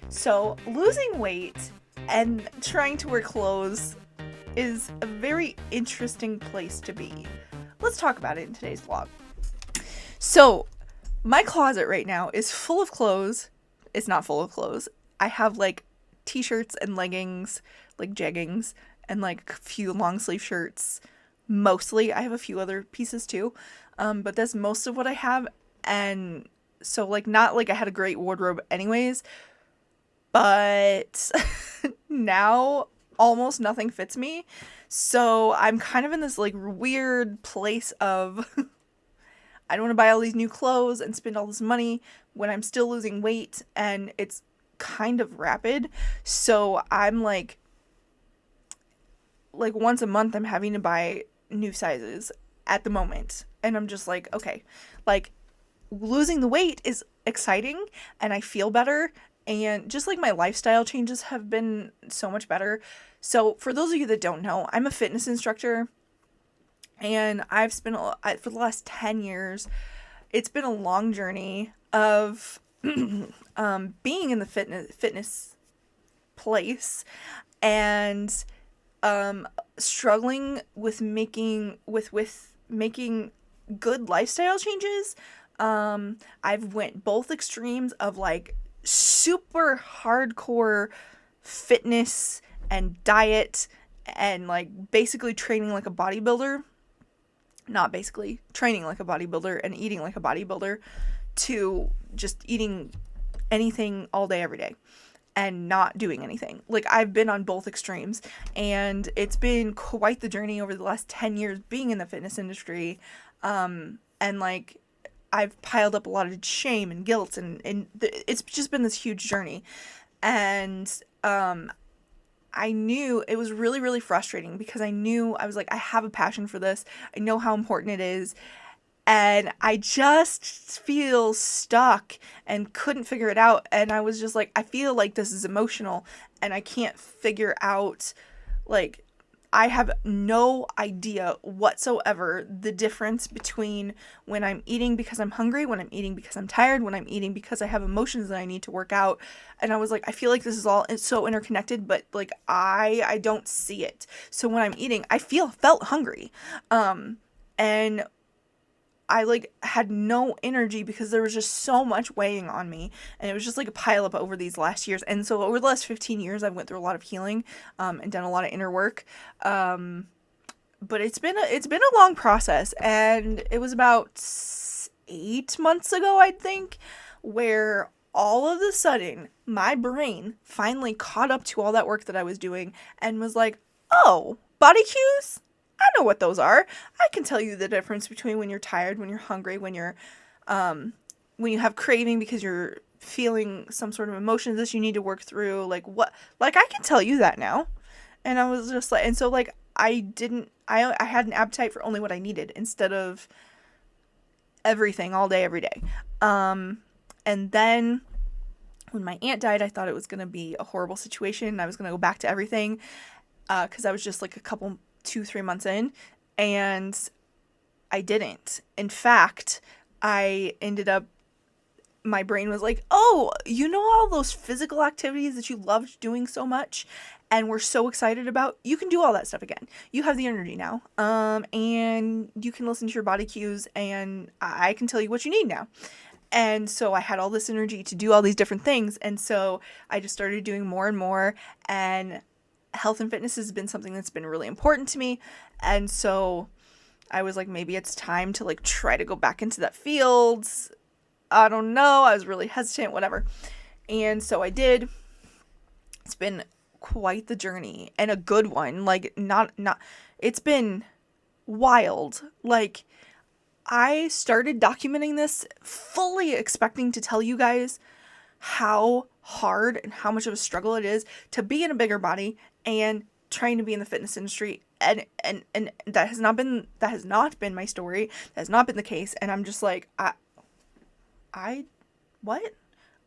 So, losing weight and trying to wear clothes is a very interesting place to be. Let's talk about it in today's vlog. So, my closet right now is full of clothes. It's not full of clothes. I have like t-shirts and leggings, like jeggings, and like a few long sleeve shirts. Mostly, I have a few other pieces too, but that's most of what I have. And so, like, not like I had a great wardrobe, anyways, but now almost nothing fits me. So I'm kind of in this like weird place of I don't want to buy all these new clothes and spend all this money when I'm still losing weight and it's kind of rapid. So I'm like once a month I'm having to buy new sizes at the moment. And I'm just like, okay, like losing the weight is exciting and I feel better, and just like my lifestyle changes have been so much better. So for those of you that don't know, I'm a fitness instructor, and I've spent for the last 10 years, it's been a long journey of being in the fitness place, and struggling with making good lifestyle changes. I've went both extremes of like super hardcore fitness and diet and like basically training like a bodybuilder, not basically training like a bodybuilder and eating like a bodybuilder, to just eating anything all day every day and not doing anything. Like I've been on both extremes, and it's been quite the journey over the last 10 years being in the fitness industry. And like I've piled up a lot of shame and guilt, and it's just been this huge journey. And I knew it was really, really frustrating because I was like, I have a passion for this. I know how important it is. And I just feel stuck and couldn't figure it out. And I was just like, I feel like this is emotional and I can't figure out, like, I have no idea whatsoever the difference between when I'm eating because I'm hungry, when I'm eating because I'm tired, when I'm eating because I have emotions that I need to work out. And I was like, I feel like this is all, it's so interconnected, but like I don't see it. So when I'm eating, I felt hungry. And I like had no energy because there was just so much weighing on me, and it was just like a pile up over these last years. And so over the last 15 years I've went through a lot of healing, and done a lot of inner work. But it's been a long process, and it was about 8 months ago, I think, where all of a sudden my brain finally caught up to all that work that I was doing and was like, oh, body cues, I know what those are. I can tell you the difference between when you're tired, when you're hungry, when you have craving because you're feeling some sort of emotions that you need to work through. Like what? Like I can tell you that now. And I was just like, and so like I had an appetite for only what I needed instead of everything all day every day. And then when my aunt died, I thought it was gonna be a horrible situation. I was gonna go back to everything, because I was just like 2-3 months in, and I didn't. In fact, I ended up, my brain was like, oh, you know, all those physical activities that you loved doing so much and were so excited about, you can do all that stuff again. You have the energy now, and you can listen to your body cues, and I can tell you what you need now. And so I had all this energy to do all these different things, and so I just started doing more and more, and health and fitness has been something that's been really important to me. And so I was like, maybe it's time to like try to go back into that field. I don't know. I was really hesitant, whatever. And so I did. It's been quite the journey, and a good one. Like not it's been wild. Like I started documenting this fully expecting to tell you guys how hard and how much of a struggle it is to be in a bigger body and trying to be in the fitness industry, and that has not been my story. That has not been the case. And I'm just like, I what?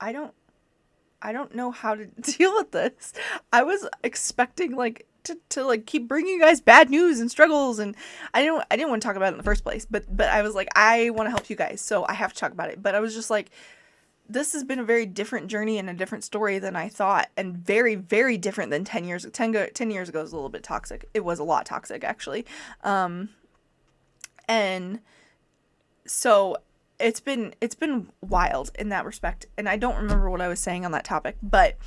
I don't know how to deal with this. I was expecting like to like keep bringing you guys bad news and struggles, and I didn't want to talk about it in the first place, but I was like, I want to help you guys, so I have to talk about it. But I was just like, this has been a very different journey and a different story than I thought, and very, very different than 10 years. 10 years ago was a little bit toxic. It was a lot toxic, actually. And so it's been wild in that respect. And I don't remember what I was saying on that topic, but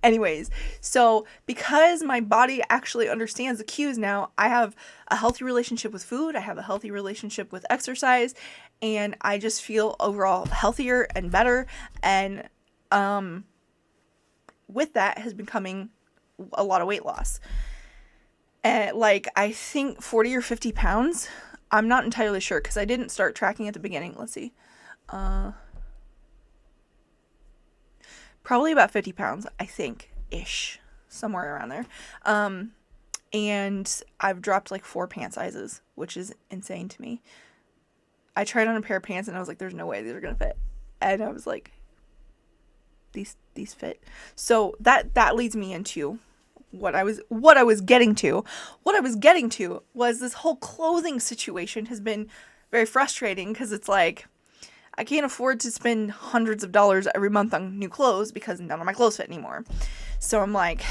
anyways, so because my body actually understands the cues now, I have a healthy relationship with food, I have a healthy relationship with exercise, and I just feel overall healthier and better. And with that has been coming a lot of weight loss. And like, I think 40 or 50 pounds. I'm not entirely sure because I didn't start tracking at the beginning. Let's see. Probably about 50 pounds, I think, ish. Somewhere around there. And I've dropped like 4 pant sizes, which is insane to me. I tried on a pair of pants and I was like, there's no way these are going to fit. And I was like, these fit. So that leads me into what I was getting to. What I was getting to was this whole clothing situation has been very frustrating because it's like, I can't afford to spend hundreds of dollars every month on new clothes because none of my clothes fit anymore. So I'm like,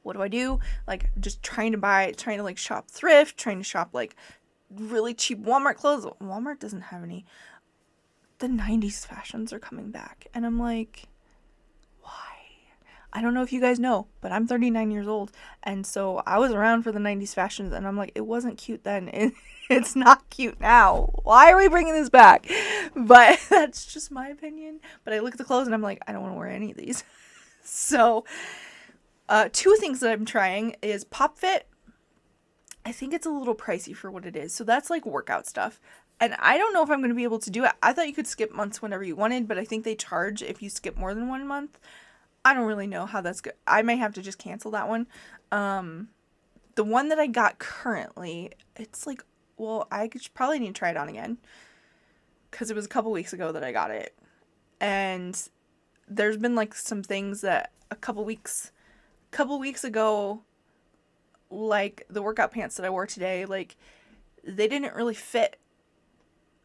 what do I do? Like, just trying to like shop thrift, trying to shop like really cheap Walmart clothes. Walmart doesn't have any. The 90s fashions are coming back. And I'm like, why? I don't know if you guys know, but I'm 39 years old. And so I was around for the 90s fashions and I'm like, it wasn't cute then. It's not cute now. Why are we bringing this back? But that's just my opinion. But I look at the clothes and I'm like, I don't want to wear any of these. So 2 things that I'm trying is Pop Fit. I think it's a little pricey for what it is. So that's like workout stuff. And I don't know if I'm going to be able to do it. I thought you could skip months whenever you wanted, but I think they charge if you skip more than 1 month. I don't really know how that's good. I may have to just cancel that one. The one that I got currently, it's like, well, I could probably need to try it on again because it was a couple weeks ago that I got it. And there's been like some things that a couple weeks ago, like the workout pants that I wore today, like they didn't really fit.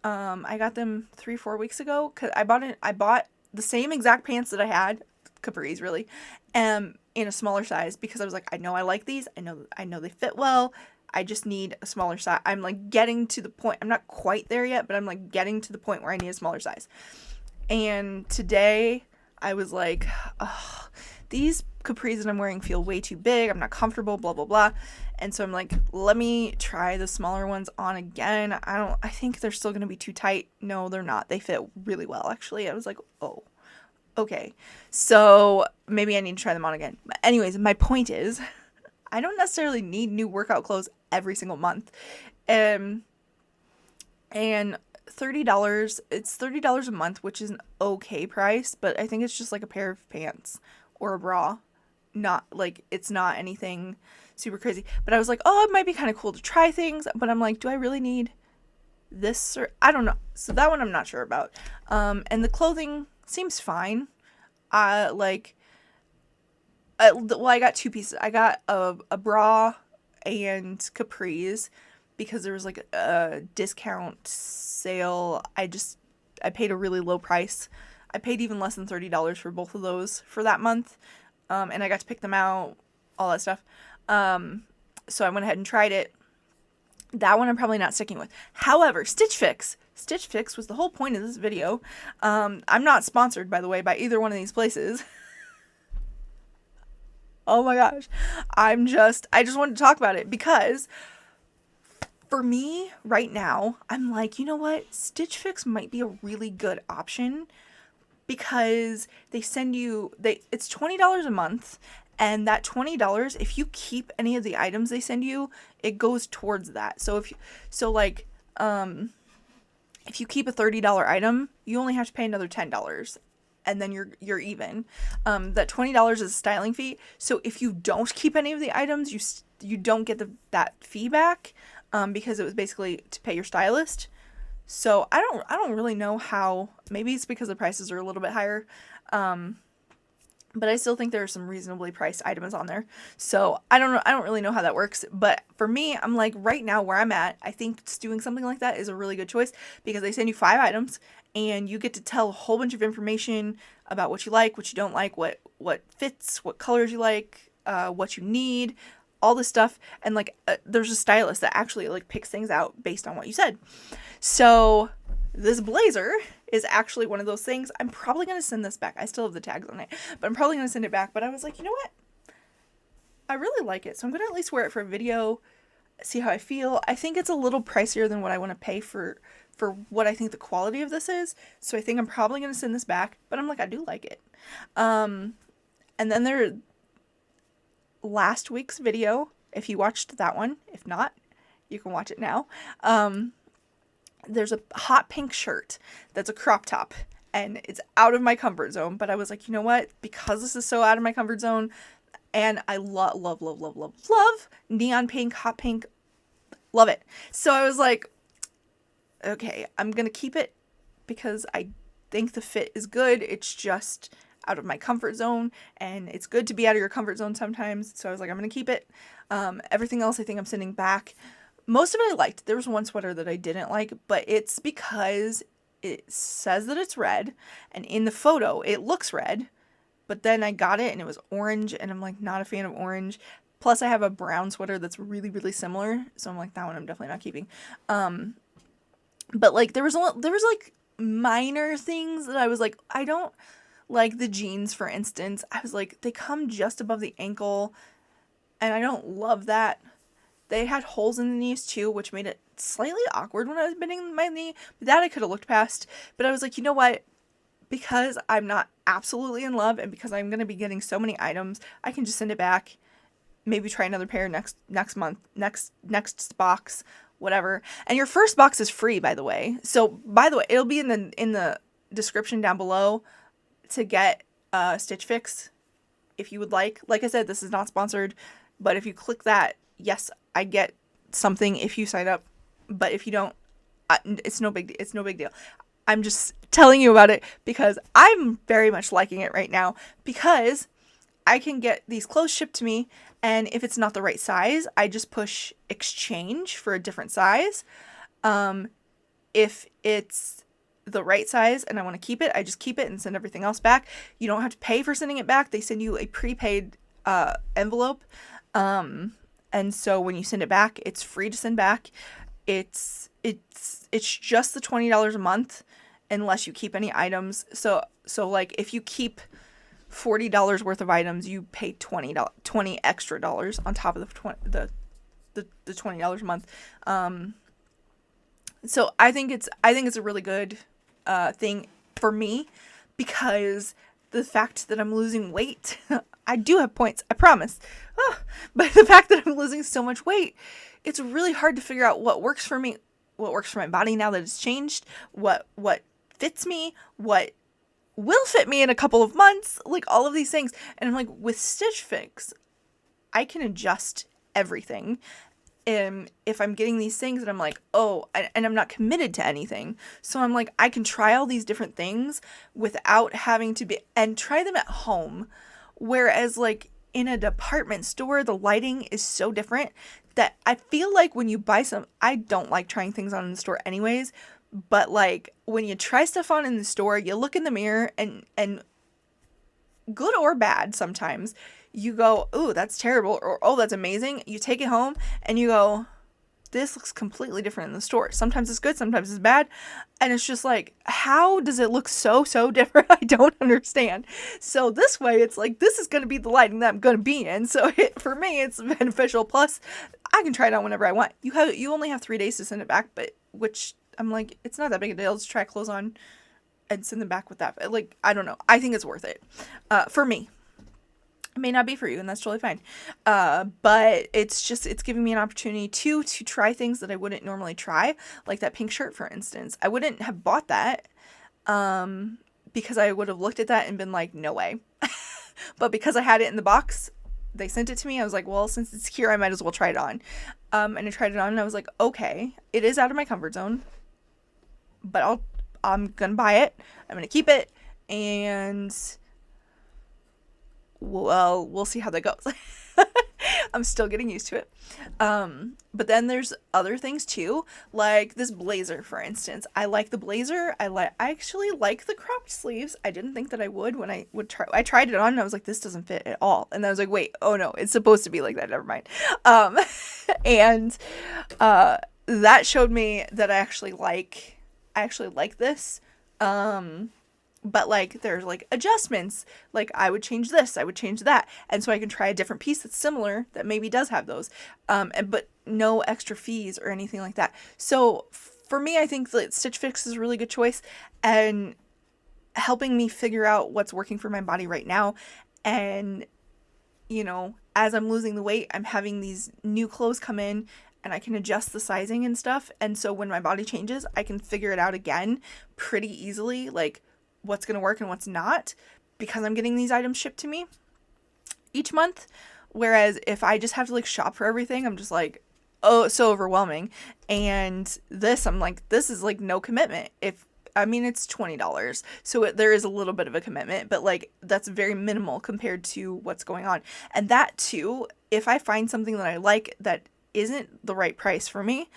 I got them 3-4 weeks ago because I bought the same exact pants that I had, capris really, in a smaller size because I was like, I know I like these. I know they fit well. I just need a smaller size. I'm like getting to the point. I'm not quite there yet, but I'm like getting to the point where I need a smaller size. And today I was like, oh, these capris that I'm wearing feel way too big. I'm not comfortable, blah, blah, blah. And so I'm like, let me try the smaller ones on again. I think they're still going to be too tight. No, they're not. They fit really well, actually. I was like, oh, okay. So maybe I need to try them on again. But anyways, my point is, I don't necessarily need new workout clothes every single month. And $30, it's $30 a month, which is an okay price, but I think it's just like a pair of pants or a bra. Not like, it's not anything super crazy. But I was like, oh, it might be kind of cool to try things, but I'm like, do I really need this? Or I don't know. So that one I'm not sure about. And the clothing seems fine. I got 2 pieces. I got a bra and capris because there was like a discount sale. I paid a really low price. I paid even less than $30 for both of those for that month. And I got to pick them out, all that stuff. So I went ahead and tried it. That one I'm probably not sticking with. However, Stitch Fix was the whole point of this video. I'm not sponsored, by the way, by either one of these places. Oh my gosh. I just wanted to talk about it because for me right now, I'm like, you know what? Stitch Fix might be a really good option because they send you, it's $20 a month, and that $20, if you keep any of the items they send you, it goes towards that. So if you keep a $30 item, you only have to pay another $10. And then you're even. That $20 is a styling fee. So if you don't keep any of the items, you don't get that fee back, because it was basically to pay your stylist. So I don't really know how. Maybe it's because the prices are a little bit higher. But I still think there are some reasonably priced items on there. So I don't know. I don't really know how that works. But for me, I'm like, right now where I'm at, I think doing something like that is a really good choice because they send you 5 items and you get to tell a whole bunch of information about what you like, what you don't like, what fits, what colors you like, what you need, all this stuff. And like there's a stylist that actually like picks things out based on what you said. So this blazer is actually one of those things. I'm probably going to send this back. I still have the tags on it, but I'm probably going to send it back. But I was like, you know what? I really like it. So I'm going to at least wear it for a video, see how I feel. I think it's a little pricier than what I want to pay for what I think the quality of this is. So I think I'm probably going to send this back, but I'm like, I do like it. And then last week's video, if you watched that one, if not, you can watch it now. There's a hot pink shirt that's a crop top, and it's out of my comfort zone, but I was like, you know what? Because this is so out of my comfort zone, and I love neon pink, hot pink, love it. So I was like, okay, I'm gonna keep it because I think the fit is good. It's just out of my comfort zone, and it's good to be out of your comfort zone sometimes. So I was like, I'm gonna keep it. Everything else I think I'm sending back. Most of it I liked. There was one sweater that I didn't like, but it's because it says that it's red, and in the photo it looks red, but then I got it and it was orange, and I'm like not a fan of orange. Plus I have a brown sweater that's really, really similar, so I'm like, that one I'm definitely not keeping. But like there was like minor things that I was like, I don't like the jeans, for instance. I was like, they come just above the ankle, and I don't love that. They had holes in the knees too, which made it slightly awkward when I was bending my knee. But that I could have looked past. But I was like, you know what? Because I'm not absolutely in love, and because I'm going to be getting so many items, I can just send it back. Maybe try another pair next month, next box, whatever. And your first box is free, by the way. So, by the way, it'll be in the description down below to get Stitch Fix if you would like. Like I said, this is not sponsored, but if you click that, yes, I get something if you sign up, but if you don't, it's no big deal. I'm just telling you about it because I'm very much liking it right now, because I can get these clothes shipped to me, and if it's not the right size, I just push exchange for a different size. If it's the right size and I want to keep it, I just keep it and send everything else back. You don't have to pay for sending it back. They send you a prepaid envelope. And so when you send it back, it's free to send back. It's just the $20 a month unless you keep any items. So like if you keep $40 worth of items, you pay $20 extra dollars on top of the $20 a month. So I think it's a really good thing for me, because the fact that I'm losing weight, I do have points, I promise. But the fact that I'm losing so much weight, it's really hard to figure out what works for me, what works for my body now that it's changed, what fits me, what will fit me in a couple of months, like all of these things. And I'm like, with Stitch Fix, I can adjust everything. If I'm getting these things and I'm like, oh, and I'm not committed to anything. So I'm like, I can try all these different things without having to be, and try them at home. Whereas like in a department store, the lighting is so different that I feel like when you buy some, I don't like trying things on in the store anyways, but like when you try stuff on in the store, you look in the mirror and good or bad sometimes, you go, oh, that's terrible, or oh, that's amazing. You take it home and you go, this looks completely different in the store. Sometimes it's good, sometimes it's bad. And it's just like, how does it look so different? I don't understand. So this way, it's like, this is going to be the lighting that I'm going to be in. So for me, it's beneficial. Plus, I can try it on whenever I want. You only have 3 days to send it back, but which I'm like, it's not that big a deal. Just try clothes on and send them back with that. But like, I don't know. I think it's worth it for me. It may not be for you, and that's totally fine. But it's giving me an opportunity to try things that I wouldn't normally try, like that pink shirt, for instance. I wouldn't have bought that because I would have looked at that and been like, no way. But because I had it in the box, they sent it to me. I was like, well, since it's here, I might as well try it on. And I tried it on, and I was like, okay, it is out of my comfort zone, but I'm gonna buy it. I'm gonna keep it, and well, we'll see how that goes. I'm still getting used to it. But then there's other things too, like this blazer, for instance. I like the blazer. I actually like the cropped sleeves. I didn't think that I would when I tried it on and I was like, this doesn't fit at all. And I was like, wait, oh no, it's supposed to be like that. Never mind. And that showed me that I actually like this. But like there's like adjustments, like I would change this, I would change that, and so I can try a different piece that's similar that maybe does have those, but no extra fees or anything like that. So for me, I think that Stitch Fix is a really good choice and helping me figure out what's working for my body right now. And you know, as I'm losing the weight, I'm having these new clothes come in and I can adjust the sizing and stuff, and so when my body changes, I can figure it out again pretty easily, like what's going to work and what's not, because I'm getting these items shipped to me each month. Whereas if I just have to like shop for everything, I'm just like, oh, it's so overwhelming. And this, I'm like, this is like no commitment. It's $20. So there is a little bit of a commitment, but like that's very minimal compared to what's going on. And that too, if I find something that I like that isn't the right price for me,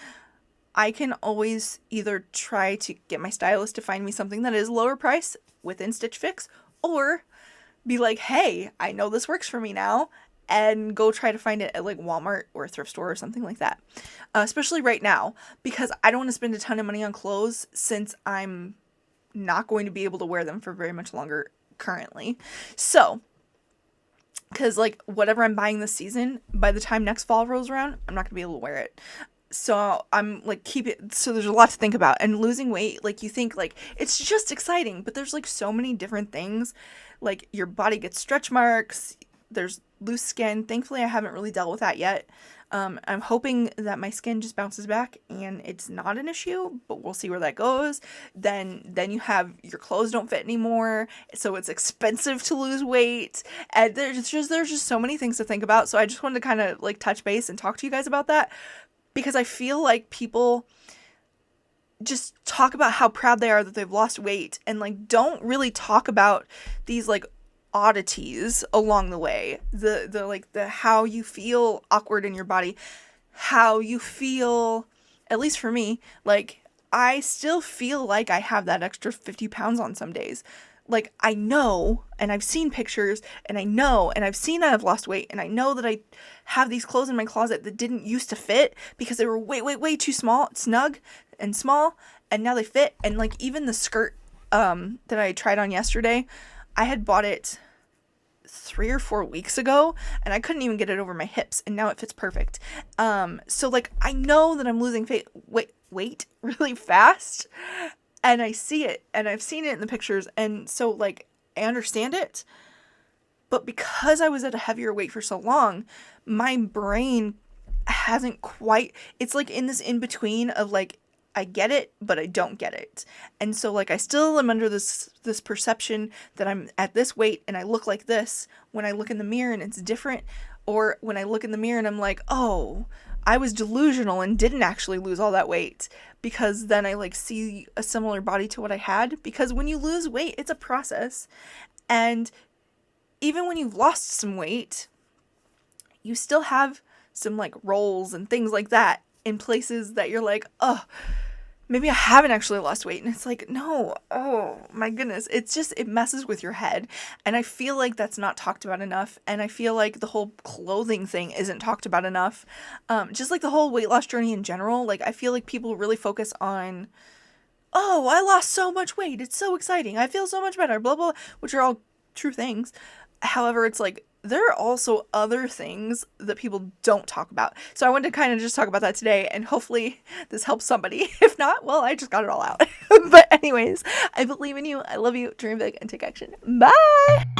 I can always either try to get my stylist to find me something that is lower price within Stitch Fix, or be like, hey, I know this works for me now, and go try to find it at like Walmart or a thrift store or something like that. Especially right now, because I don't want to spend a ton of money on clothes since I'm not going to be able to wear them for very much longer currently. So, because like whatever I'm buying this season, by the time next fall rolls around, I'm not going to be able to wear it. So I'm like, so there's a lot to think about. And losing weight, like you think like it's just exciting, but there's like so many different things. Like your body gets stretch marks, there's loose skin. Thankfully I haven't really dealt with that yet. I'm hoping that my skin just bounces back and it's not an issue, but we'll see where that goes. Then you have your clothes don't fit anymore, so it's expensive to lose weight. And there's just so many things to think about. So I just wanted to kind of like touch base and talk to you guys about that, because I feel like people just talk about how proud they are that they've lost weight and like don't really talk about these like oddities along the way. The how you feel awkward in your body, how you feel, at least for me, like I still feel like I have that extra 50 pounds on some days. Like I know, and I've seen pictures, and I know, and I've seen I've lost weight, and I know that I have these clothes in my closet that didn't used to fit because they were way too small, snug and small, and now they fit. And like even the skirt that I tried on yesterday, I had bought it 3 or 4 weeks ago and I couldn't even get it over my hips, and now it fits perfect. So like I know that I'm losing weight really fast, and I see it, and I've seen it in the pictures, and so like I understand it. But because I was at a heavier weight for so long, my brain hasn't quite, it's like in this in between of like I get it, but I don't get it. And so like I still am under this perception that I'm at this weight and I look like this when I look in the mirror and it's different. Or when I look in the mirror and I'm like, oh, I was delusional and didn't actually lose all that weight, because then I like see a similar body to what I had. Because when you lose weight, it's a process. And even when you've lost some weight, you still have some like rolls and things like that in places that you're like, oh, maybe I haven't actually lost weight. And it's like, no, oh my goodness. It's just, it messes with your head. And I feel like that's not talked about enough. And I feel like the whole clothing thing isn't talked about enough. Just like the whole weight loss journey in general. Like I feel like people really focus on, oh, I lost so much weight, it's so exciting, I feel so much better, blah, blah, which are all true things. However, it's like, there are also other things that people don't talk about. So I wanted to kind of just talk about that today, and hopefully this helps somebody. If not, well, I just got it all out. But anyways, I believe in you. I love you. Dream big and take action. Bye!